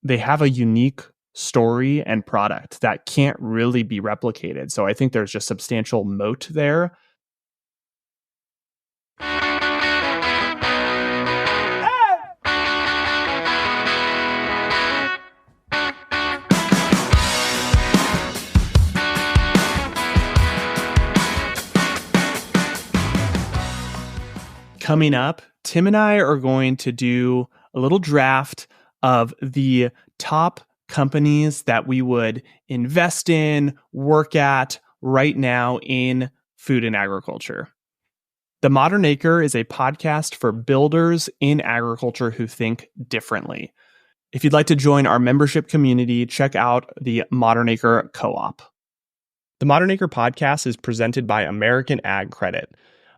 they have a unique story and product that can't really be replicated. So I think there's just substantial moat there. Coming up, Tim and I are going to do a little draft of the top companies that we would invest in, work at right now in food and agriculture. The Modern Acre is a podcast for builders in agriculture who think differently. If you'd like to join our membership community, check out the Modern Acre Co-op. The Modern Acre podcast is presented by American Ag Credit.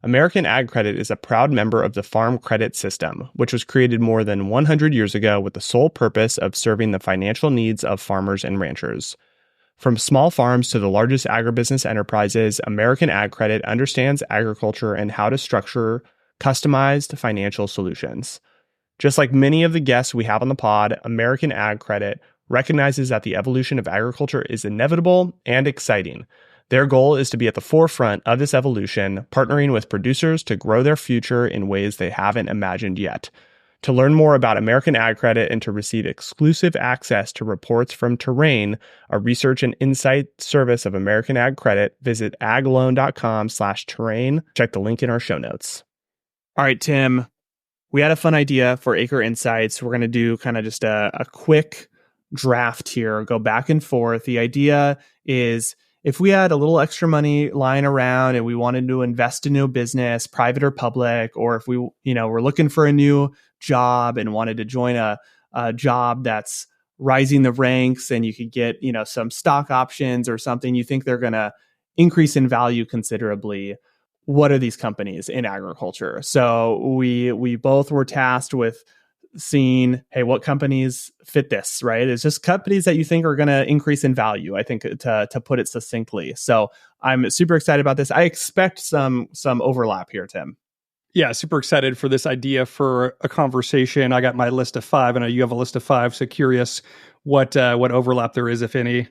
American Ag Credit is a proud member of the Farm Credit System, which was created more than 100 years ago with the sole purpose of serving the financial needs of farmers and ranchers. From small farms to the largest agribusiness enterprises, American Ag Credit understands agriculture and how to structure customized financial solutions. Just like many of the guests we have on the pod, American Ag Credit recognizes that the evolution of agriculture is inevitable and exciting. Their goal is to be at the forefront of this evolution, partnering with producers to grow their future in ways they haven't imagined yet. To learn more about American Ag Credit and to receive exclusive access to reports from Terrain, a research and insight service of American Ag Credit, visit agloan.com/terrain. Check the link in our show notes. All right, Tim, we had a fun idea for Acre Insights. We're going to do kind of just a quick draft here, go back and forth. The idea is, if we had a little extra money lying around and we wanted to invest in a business, private or public, or if we, we're looking for a new job and wanted to join a job that's rising the ranks and you could get, some stock options or something, you think they're going to increase in value considerably. What are these companies in agriculture? So we both were tasked with seeing, hey, what companies fit this, right? It's just companies that you think are going to increase in value, I think, to put it succinctly. So I'm super excited about this. I expect some overlap here, Tim. Yeah, super excited for this idea for a conversation. I got my list of 5. I know you have a list of 5, so curious what overlap there is, if any.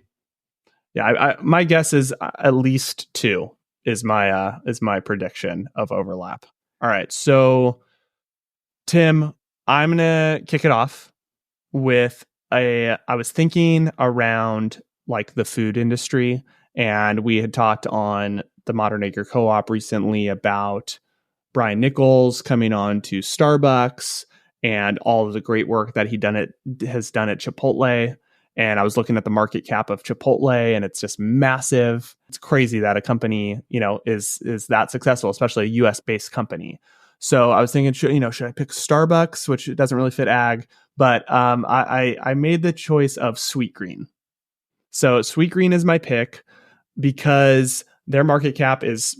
Yeah, my guess is at least 2 is my prediction of overlap. All right, so Tim, I'm going to kick it off with I was thinking around like the food industry, and we had talked on the Modern Acre Co-op recently about Brian Nichols coming on to Starbucks and all of the great work that has done at Chipotle. And I was looking at the market cap of Chipotle, and it's just massive. It's crazy that a company, is that successful, especially a US based company. So I was thinking, should I pick Starbucks, which doesn't really fit ag, but I made the choice of Sweetgreen. So Sweetgreen is my pick because their market cap is,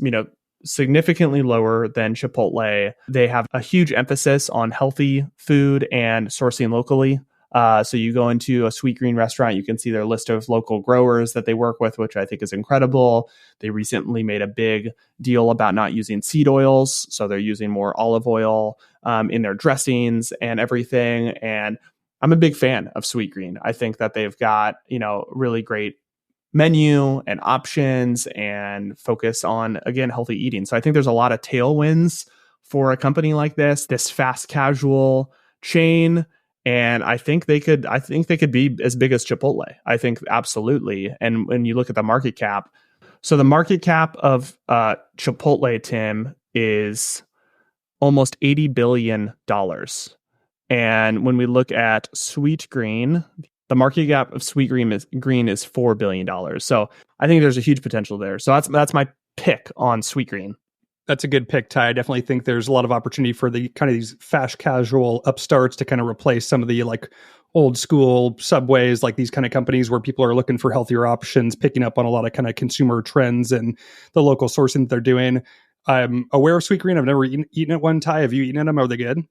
significantly lower than Chipotle. They have a huge emphasis on healthy food and sourcing locally. So you go into a Sweetgreen restaurant, you can see their list of local growers that they work with, which I think is incredible. They recently made a big deal about not using seed oils. So they're using more olive oil in their dressings and everything. And I'm a big fan of Sweetgreen. I think that they've got, really great menu and options and focus on, again, healthy eating. So I think there's a lot of tailwinds for a company like this fast casual chain. And I think they could be as big as Chipotle. I think absolutely. And when you look at the market cap, so the market cap of Chipotle, Tim, is almost $80 billion. And when we look at Sweetgreen, the market cap of Sweetgreen is $4 billion. So I think there's a huge potential there. So that's my pick on Sweetgreen. That's a good pick, Ty. I definitely think there's a lot of opportunity for the kind of these fast casual upstarts to kind of replace some of the like old school Subways, like these kind of companies where people are looking for healthier options, picking up on a lot of kind of consumer trends and the local sourcing that they're doing. I'm aware of Sweetgreen. I've never eaten at one, Ty. Have you eaten at them? Are they good?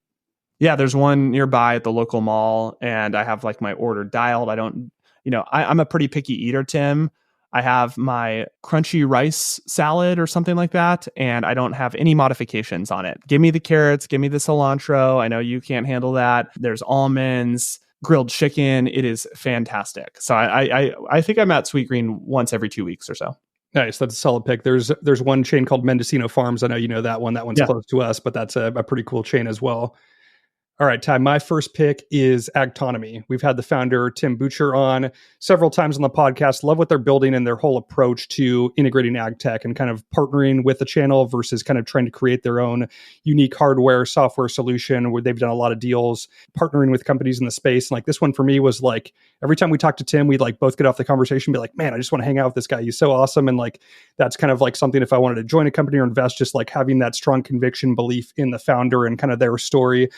Yeah, there's one nearby at the local mall, and I have like my order dialed. I don't, I'm a pretty picky eater, Tim. I have my crunchy rice salad or something like that, and I don't have any modifications on it. Give me the carrots, give me the cilantro. I know you can't handle that. There's almonds. grilled chicken. It is fantastic. So I think I'm at Sweetgreen once every 2 weeks or so. Nice. That's a solid pick. There's one chain called Mendocino Farms. I know you know that one. That one's close to us, but that's a pretty cool chain as well. All right, Ty, my first pick is Agtonomy. We've had the founder, Tim Butcher, on several times on the podcast. Love what they're building and their whole approach to integrating ag tech and kind of partnering with the channel versus kind of trying to create their own unique hardware, software solution where they've done a lot of deals, partnering with companies in the space. And like this one for me was like, every time we talk to Tim, we'd like both get off the conversation and be like, man, I just want to hang out with this guy. He's so awesome. And like, that's kind of like something if I wanted to join a company or invest, just like having that strong conviction, belief in the founder and kind of their story.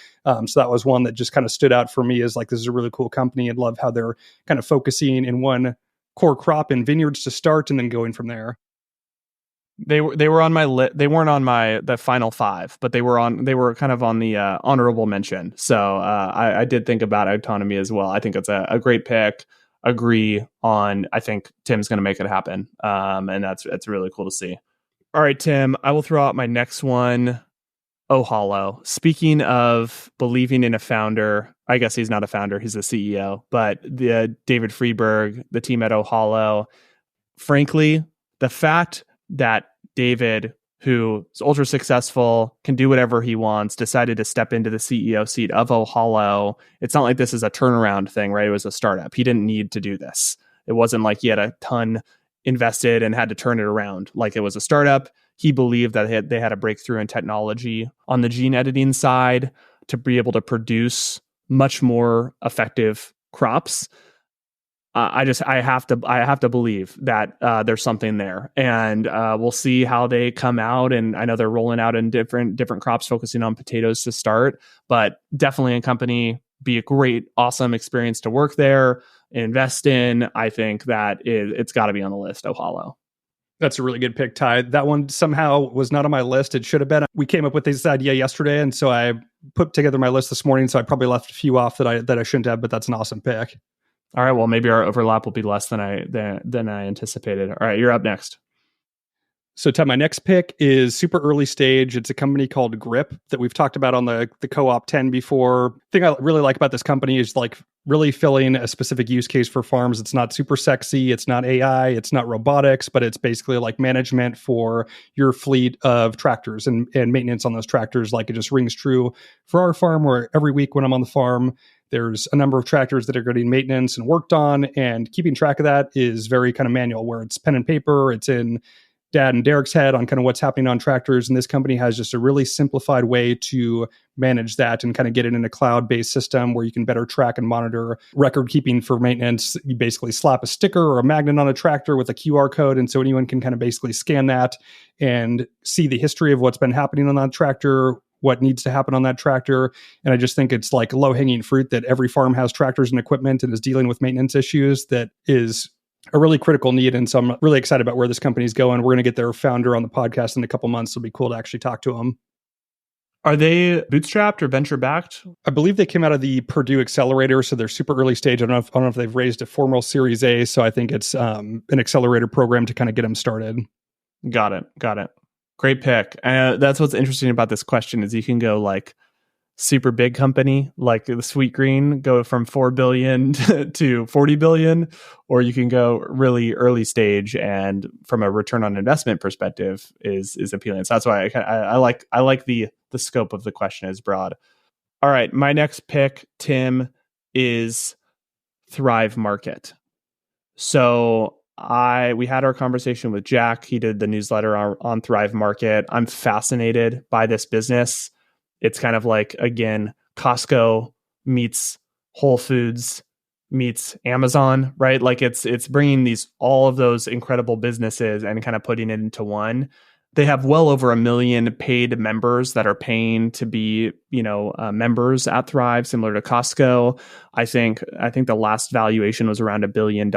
So that was one that just kind of stood out for me as like, this is a really cool company and love how they're kind of focusing in one core crop in vineyards to start and then going from there. They were on my list. They weren't on the final 5, but they were kind of on the honorable mention. So I did think about Autonomy as well. I think it's a great pick. Agree on. I think Tim's going to make it happen. And that's really cool to see. All right, Tim, I will throw out my next one. Ohalo. Speaking of believing in a founder, I guess he's not a founder, he's a CEO, but the David Freeberg, the team at Ohalo, frankly, the fact that David, who is ultra successful, can do whatever he wants, decided to step into the CEO seat of Ohalo. It's not like this is a turnaround thing, right? It was a startup. He didn't need to do this. It wasn't like he had a ton invested and had to turn it around. Like it was a startup. He believed that they had a breakthrough in technology on the gene editing side to be able to produce much more effective crops. I have to believe that there's something there, and we'll see how they come out. And I know they're rolling out in different crops, focusing on potatoes to start, but definitely a company, be a great, awesome experience to work there, invest in. I think that it's got to be on the list. Ohalo. That's a really good pick, Ty. That one somehow was not on my list. It should have been. We came up with this idea yesterday, and so I put together my list this morning. So I probably left a few off that I shouldn't have, but that's an awesome pick. All right. Well, maybe our overlap will be less than I anticipated. All right, you're up next. So, Ty, my next pick is super early stage. It's a company called Grip that we've talked about on the Co-op 10 before. The thing I really like about this company is like really filling a specific use case for farms. It's not super sexy. It's not AI. It's not robotics, but it's basically like management for your fleet of tractors and maintenance on those tractors. Like it just rings true for our farm where every week when I'm on the farm, there's a number of tractors that are getting maintenance and worked on, and keeping track of that is very kind of manual where it's pen and paper. It's in Dad and Derek's head on kind of what's happening on tractors. And this company has just a really simplified way to manage that and kind of get it in a cloud-based system where you can better track and monitor record keeping for maintenance. You basically slap a sticker or a magnet on a tractor with a QR code. And so anyone can kind of basically scan that and see the history of what's been happening on that tractor, what needs to happen on that tractor. And I just think it's like low-hanging fruit that every farm has tractors and equipment and is dealing with maintenance issues that is a really critical need. And so I'm really excited about where this company's going. We're going to get their founder on the podcast in a couple months. It'll be cool to actually talk to him. Are they bootstrapped or venture backed? I believe they came out of the Purdue Accelerator, so they're super early stage. I don't know if they've raised a formal Series A, so I think it's an accelerator program to kind of get them started. Got it. Great pick. That's what's interesting about this question is you can go like super big company like the Sweetgreen, go from 4 billion to 40 billion, or you can go really early stage and from a return on investment perspective is appealing. So that's why I like the scope of the question is broad. All right, my next pick, Tim, is Thrive Market. So we had our conversation with Jack. He did the newsletter on Thrive Market. I'm fascinated by this business. It's kind of like, again, Costco meets Whole Foods meets Amazon, right? Like it's bringing all of those incredible businesses and kind of putting it into one. They have well over 1 million paid members that are paying to be, members at Thrive, similar to Costco. I think the last valuation was around $1 billion.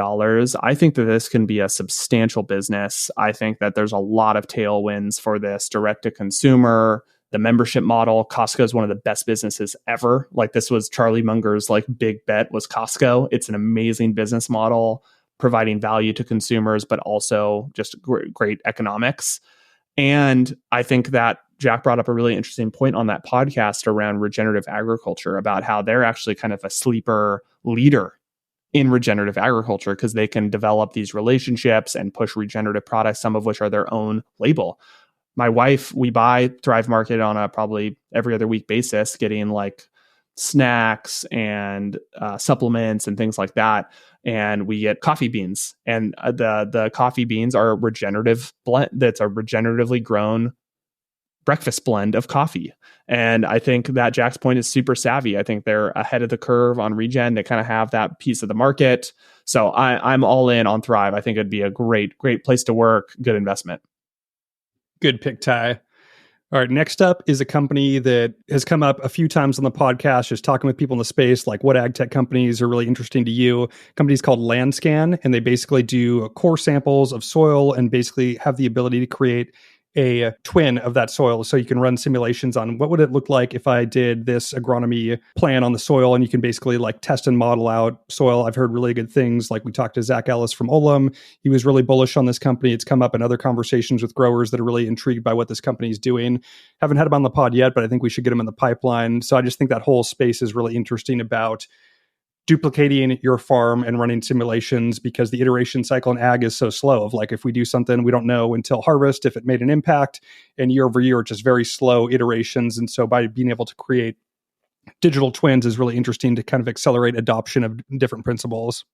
I think that this can be a substantial business. I think that there's a lot of tailwinds for this direct to consumer. The membership model, Costco is one of the best businesses ever. Like this was Charlie Munger's like big bet was Costco. It's an amazing business model, providing value to consumers, but also just great economics. And I think that Jack brought up a really interesting point on that podcast around regenerative agriculture, about how they're actually kind of a sleeper leader in regenerative agriculture because they can develop these relationships and push regenerative products, some of which are their own label. My wife, we buy Thrive Market on a probably every other week basis, getting like snacks and supplements and things like that. And we get coffee beans, and the coffee beans are a regenerative blend. That's a regeneratively grown breakfast blend of coffee. And I think that Jack's point is super savvy. I think they're ahead of the curve on regen. They kind of have that piece of the market. So I'm all in on Thrive. I think it'd be a great place to work. Good investment. Good pick, Ty. All right, next up is a company that has come up a few times on the podcast, just talking with people in the space, like what ag tech companies are really interesting to you. Company's called Landscan, and they basically do core samples of soil and basically have the ability to create a twin of that soil. So you can run simulations on what would it look like if I did this agronomy plan on the soil, and you can basically like test and model out soil. I've heard really good things. Like we talked to Zach Ellis from Olam. He was really bullish on this company. It's come up in other conversations with growers that are really intrigued by what this company is doing. Haven't had him on the pod yet, but I think we should get him in the pipeline. So I just think that whole space is really interesting about duplicating your farm and running simulations, because the iteration cycle in ag is so slow. Of like, if we do something, we don't know until harvest if it made an impact, and year over year, just very slow iterations. And so by being able to create digital twins is really interesting to kind of accelerate adoption of different principles.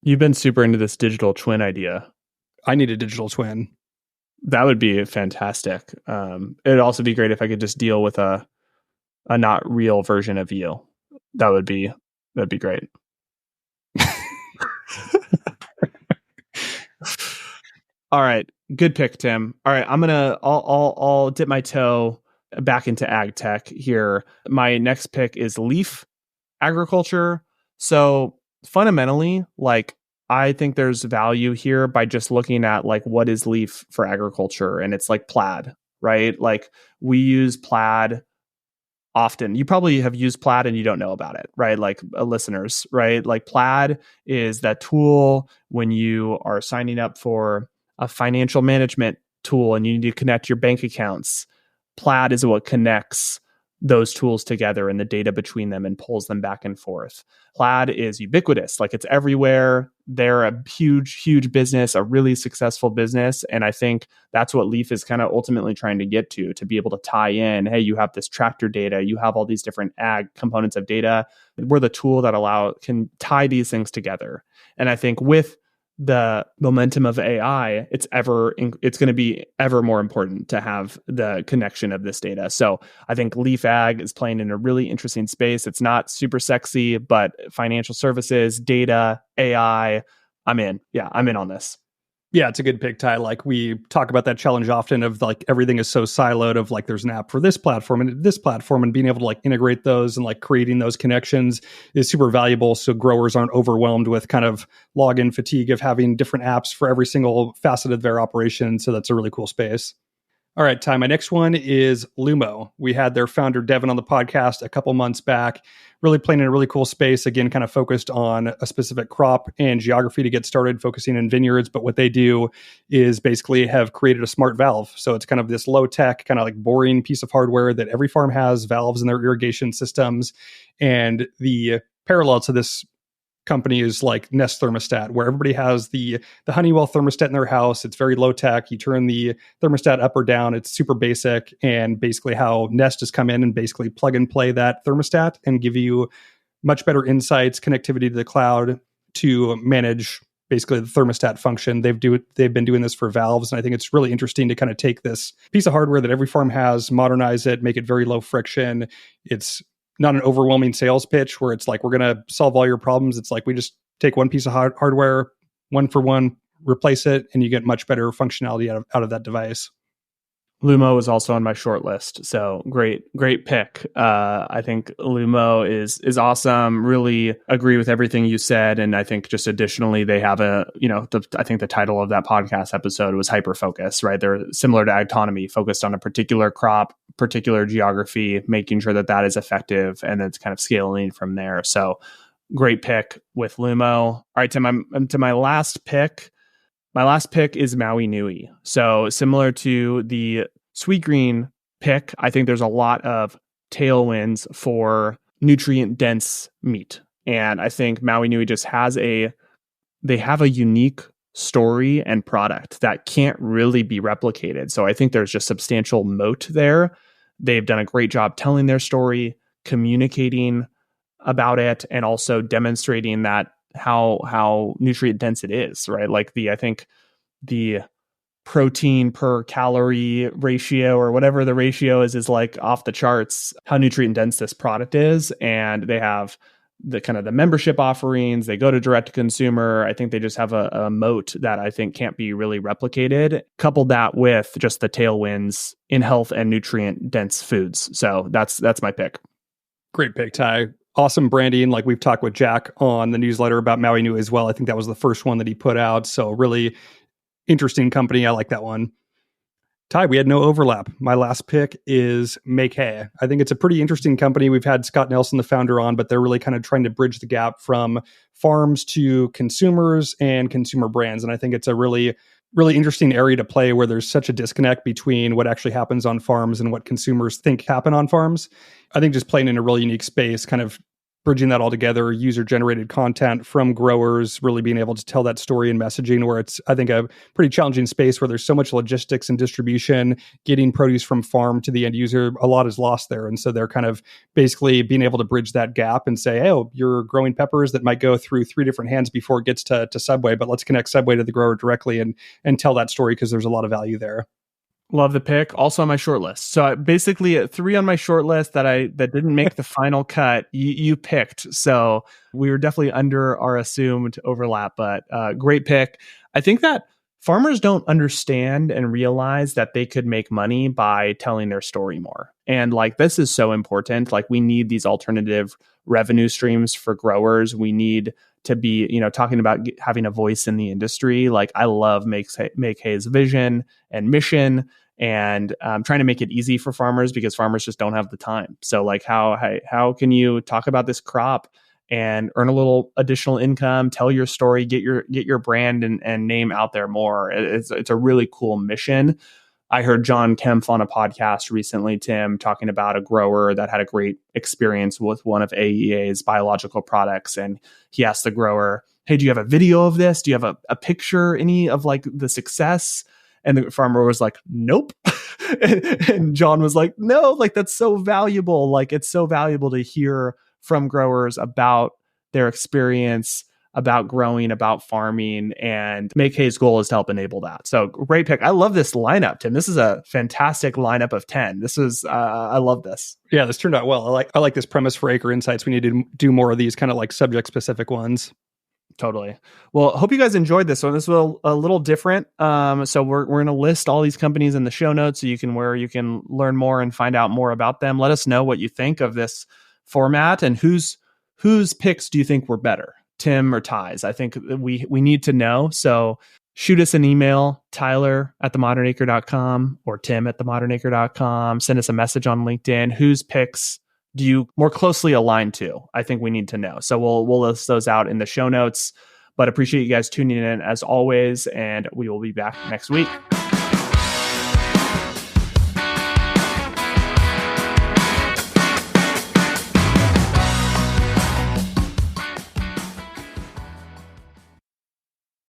You've been super into this digital twin idea. I need a digital twin. That would be fantastic. It'd also be great if I could just deal with a not real version of you. That'd be great. All right. Good pick, Tim. All right. I'll dip my toe back into ag tech here. My next pick is leaf agriculture. So fundamentally, like, I think there's value here by just looking at like what is leaf for agriculture, and it's like plaid, right? Like we use plaid often. You probably have used plaid and you don't know about it, right? Like listeners, right? Like plaid is that tool when you are signing up for a financial management tool and you need to connect your bank accounts. Plaid is what connects those tools together and the data between them and pulls them back and forth. Plaid is ubiquitous, like it's everywhere. They're a huge business, a really successful business. And I think that's what Leaf is kind of ultimately trying to get to be able to tie in, hey, you have this tractor data, you have all these different ag components of data. We're the tool that can tie these things together. And I think with the momentum of AI, it's going to be ever more important to have the connection of this data. So I think Leaf Ag is playing in a really interesting space. It's not super sexy, but financial services, data, AI, I'm in. Yeah, I'm in on this. Yeah, it's a good pick, Ty. Like we talk about that challenge often of like everything is so siloed of like there's an app for this platform and this platform, and being able to like integrate those and like creating those connections is super valuable. So growers aren't overwhelmed with kind of login fatigue of having different apps for every single facet of their operation. So that's a really cool space. All right, Ty, my next one is Lumo. We had their founder, Devin, on the podcast a couple months back, really playing in a really cool space, again, kind of focused on a specific crop and geography to get started, focusing in vineyards. But what they do is basically have created a smart valve. So it's kind of this low-tech, kind of like boring piece of hardware that every farm has, valves in their irrigation systems. And the parallel to this company is like Nest thermostat, where everybody has the Honeywell thermostat in their house. It's very low tech. You turn the thermostat up or down. It's super basic. And basically how Nest has come in and basically plug and play that thermostat and give you much better insights, connectivity to the cloud to manage basically the thermostat function. They've been doing this for valves. And I think it's really interesting to kind of take this piece of hardware that every farm has, modernize it, make it very low friction. It's not an overwhelming sales pitch where it's like, we're going to solve all your problems. It's like, we just take one piece of hardware, one for one, replace it, and you get much better functionality out of that device. Lumo is also on my short list. So great pick. I think Lumo is awesome. Really agree with everything you said. And I think just additionally, they have I think the title of that podcast episode was Hyper Focus, right? They're similar to Agtonomy, focused on a particular crop, particular geography, making sure that is effective, and it's kind of scaling from there. So great pick with Lumo. All right, Tim, I'm to my last pick. My last pick is Maui Nui. So similar to the Sweet Green pick, I think there's a lot of tailwinds for nutrient dense meat. And I think Maui Nui just they have a unique story and product that can't really be replicated. So I think there's just substantial moat there. They've done a great job telling their story, communicating about it, and also demonstrating that how nutrient dense it is, right? Like I think the protein per calorie ratio or whatever the ratio is like off the charts, how nutrient dense this product is. And they have the kind of the membership offerings. They go to direct to consumer. I think they just have a moat that I think can't be really replicated. Couple that with just the tailwinds in health and nutrient dense foods. So that's my pick. Great pick, Ty. Awesome branding. Like we've talked with Jack on the newsletter about Maui Nui as well. I think that was the first one that he put out. So really interesting company. I like that one. Ty, we had no overlap. My last pick is Make Hay. I think it's a pretty interesting company. We've had Scott Nelson, the founder, on, but they're really kind of trying to bridge the gap from farms to consumers and consumer brands. And I think it's a really interesting area to play where there's such a disconnect between what actually happens on farms and what consumers think happen on farms. I think just playing in a really unique space, kind of bridging that all together, user-generated content from growers, really being able to tell that story and messaging, where it's, I think, a pretty challenging space where there's so much logistics and distribution, getting produce from farm to the end user, a lot is lost there. And so they're kind of basically being able to bridge that gap and say, hey, oh, you're growing peppers that might go through 3 different hands before it gets to Subway, but let's connect Subway to the grower directly and tell that story because there's a lot of value there. Love the pick. Also on my short list. So basically 3 on my short list that didn't make the final cut, you picked. So we were definitely under our assumed overlap, but great pick. I think that farmers don't understand and realize that they could make money by telling their story more. And like, this is so important. Like, we need these alternative revenue streams for growers. We need to be, talking about having a voice in the industry. Like, I love Make Hay's vision and mission, and trying to make it easy for farmers because farmers just don't have the time. So like, how can you talk about this crop and earn a little additional income, tell your story, get your brand and name out there more? It's a really cool mission. I heard John Kempf on a podcast recently, Tim, talking about a grower that had a great experience with one of AEA's biological products. And he asked the grower, hey, do you have a video of this? Do you have a picture, any of like the success? And the farmer was like, nope. and John was like, no, like, that's so valuable. Like, it's so valuable to hear from growers about their experience, about growing, about farming, and Make Hay's goal is to help enable that. So great pick. I love this lineup, Tim. This is a fantastic lineup of 10. This is, I love this. Yeah, this turned out well. I like this premise for Acre Insights. We need to do more of these kind of like subject specific ones. Totally. Well, hope you guys enjoyed this one. This was a little different. So we're going to list all these companies in the show notes so you can learn more and find out more about them. Let us know what you think of this format and whose picks do you think were better, Tim or Ty's? I think we need to know. So shoot us an email, tyler@themodernacre.com or tim@themodernacre.com. Send us a message on LinkedIn. Whose picks do you more closely align to? I think we need to know. So we'll list those out in the show notes, but appreciate you guys tuning in as always. And we will be back next week.